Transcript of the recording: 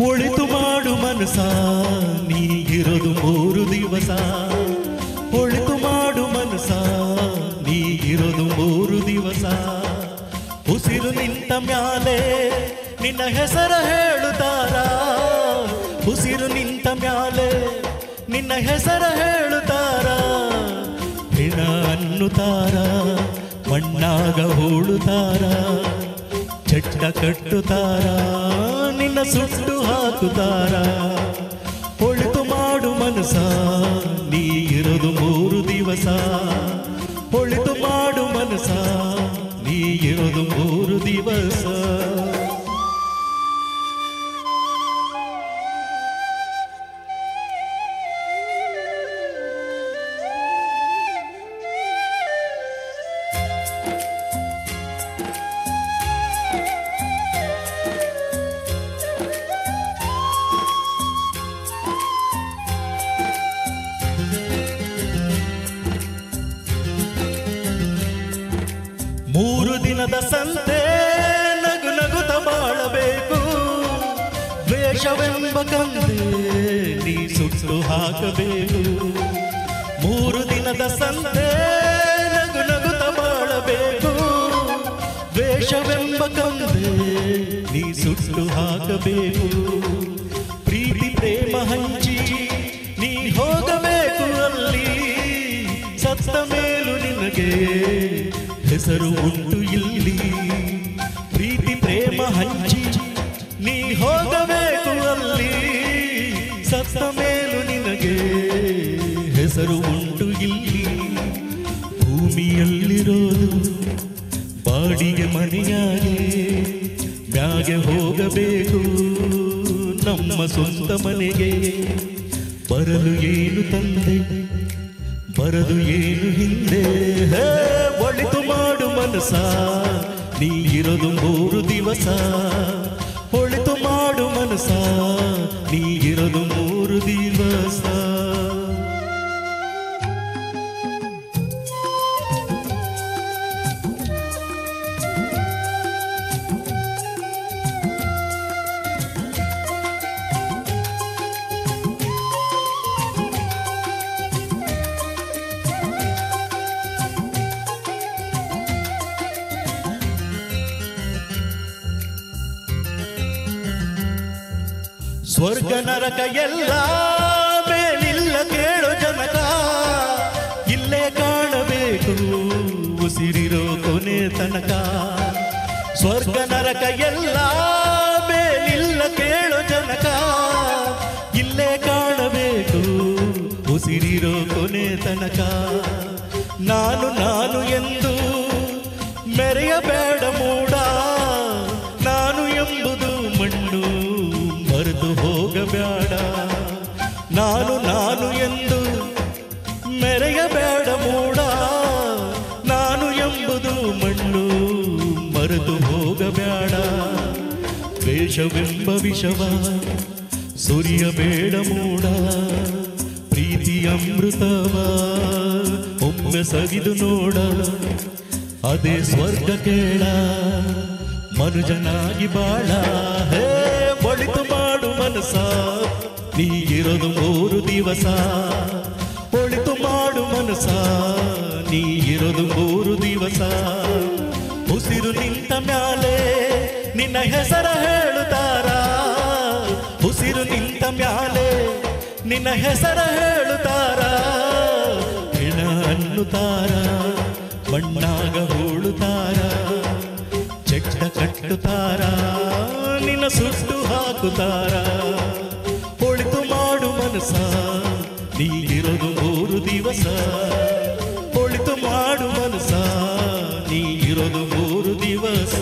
ಒಳಿತು ಮಾಡು ಮನಸ ನೀ ಇರೋದು 3 ದಿವಸ ಒಳಿತು ಮಾಡು ಮನಸ ನೀ ಇರೋದು 3 ದಿವಸ ಉಸಿರು ನಿಂತ ಮ್ಯಾಲೆ ನಿನ್ನ ಹೆಸರ ಹೇಳುತ್ತಾರ ಉಸಿರು ನಿಂತ ಮ್ಯಾಲೆ ನಿನ್ನ ಹೆಸರ ಹೇಳುತ್ತಾರ ಹೆಣ ಅನ್ನುತ್ತಾರ ಮಣ್ಣಾಗ ಹೂಳುತ್ತಾರ ಚಟ್ಟ ಕಟ್ಟುತ್ತಾರ ನಿನ್ನ ಸುಟ್ಟು ಹಾಕುತ್ತಾರ ಒಳಿತು ಮಾಡು ಮನಸ ನೀ ಇರೋದು 3 ದಿವಸ ಒಳಿತು ಮಾಡು ಮನಸ ನೀ ಇರೋದು 3 ದಿವಸ ಮೂರು ದಿನದ ಸಂತೆ ನಗು ನಗುತ್ತ ಬಾಳಬೇಕು ದ್ವೇಷವೆಂಬ ಕಂದೆ ನೀ ಸುಟ್ಟು ಹಾಕಬೇಕು 3 ದಿನದ ಸಂತೆ ನಗು ನಗುತ್ತ ಬಾಳಬೇಕು ದ್ವೇಷವೆಂಬ ಕಂದೆ ನೀ ಸುಟ್ಟು ಹಾಕಬೇಕು ಪ್ರೀತಿ ಪ್ರೇಮ ಹಂಚಿ ನೀ ಹೋಗಬೇಕು ಅಲ್ಲಿ ಸತ್ತ ಮೇಲೂ ನಿನಗೆ ಹೆಸರು ಉಂಟು ಇಲ್ಲಿ ಪ್ರೀತಿ ಪ್ರೇಮ ಹಂಚಿ ನೀ ಹೋಗಬೇಕು ಅಲ್ಲಿ ಸತ್ತ ಮೇಲೂ ನಿನಗೆ ಹೆಸರು ಉಂಟು ಇಲ್ಲಿ ಭೂಮಿಯಲ್ಲಿರೋದು ಬಾಡಿಗೆ ಮನೆಯಾಗೆ ಮ್ಯಾಗೆ ಹೋಗಬೇಕು ನಮ್ಮ ಸ್ವಂತ ಮನೆಗೆ ಬರಲು ಏನು ತಂದೆ ಬರದು ಏನು ಹಿಂದೆ ಒಳಿತು ಮಾಡು ಮನಸ ನೀ ಇರೋದು 3 ದಿವಸ ಒಳಿತು ಮಾಡು ಮನಸ ನೀ ಇರೋದು 3 ದಿವಸ ಸ್ವರ್ಗ ನರಕ ಎಲ್ಲ ಮೇಲಿಲ್ಲ ಕೇಳೋ ಜನಕ ಇಲ್ಲೇ ಕಾಣಬೇಕು ಉಸಿರಿರೋ ಕೊನೆ ತನಕ ಸ್ವರ್ಗ ನರಕ ಎಲ್ಲ ಮೇಲಿಲ್ಲ ಕೇಳೋ ಜನಕ ಇಲ್ಲೇ ಕಾಣಬೇಕು ಉಸಿರಿರೋ ಕೊನೆ ತನಕ ನಾನು ನಾನು ಎಂದು ಮೆರೆಯಬೇಡ ಮೂಡ ನಾನು ಎಂಬುದು ಮಣ್ಣು ಮರೆತು ಹೋಗಬೇಡ ನಾನು ನಾನು ಎಂದು ಮೆರೆಯಬೇಡ ಮೂಡ ನಾನು ಎಂಬುದು ಮಣ್ಣು ಮರೆತು ಹೋಗಬೇಡ ದ್ವೇಷವೆಂಬ ವಿಷವ ಸುರಿಯಬೇಡ ಮೂಡ ಪ್ರೀತಿ ಅಮೃತವ ಒಮ್ಮೆ ಸವಿದು ನೋಡ ಅದೇ ಸ್ವರ್ಗ ಕೇಳ ಮನುಜನಾಗಿ ಬಾಳ ಹೇ ಒಳಿತು ಮಾಡು ಮನಸ ನೀ ಇರೋದು 3 ದಿವಸ ಒಳಿತು ಮಾಡು ಮನಸ ನೀ ಇರೋದು 3 ದಿವಸ ಉಸಿರು ನಿಂತ ಮ್ಯಾಲೆ ನಿನ್ನ ಹೆಸರ ಹೇಳುತ್ತಾರ ಉಸಿರು ನಿಂತ ಮ್ಯಾಲೆ ನಿನ್ನ ಹೆಸರ ಹೇಳುತ್ತಾರ ಹೆಣ ಅನ್ನುತ್ತಾರ ಮಣ್ಣಾಗ ಹೂಳುತ್ತಾರ ಚಟ್ಟ ಕಟ್ಟುತ್ತಾರ ನಿನ್ನ ಸುಟ್ಟು ಹಾಕುತ್ತಾರ ಒಳಿತು ಮಾಡು ಮನಸ ನೀ ಇರೋದು 3 ದಿವಸ ಒಳಿತು ಮಾಡು ಮನಸ ನೀ ಇರೋದು 3 ದಿವಸ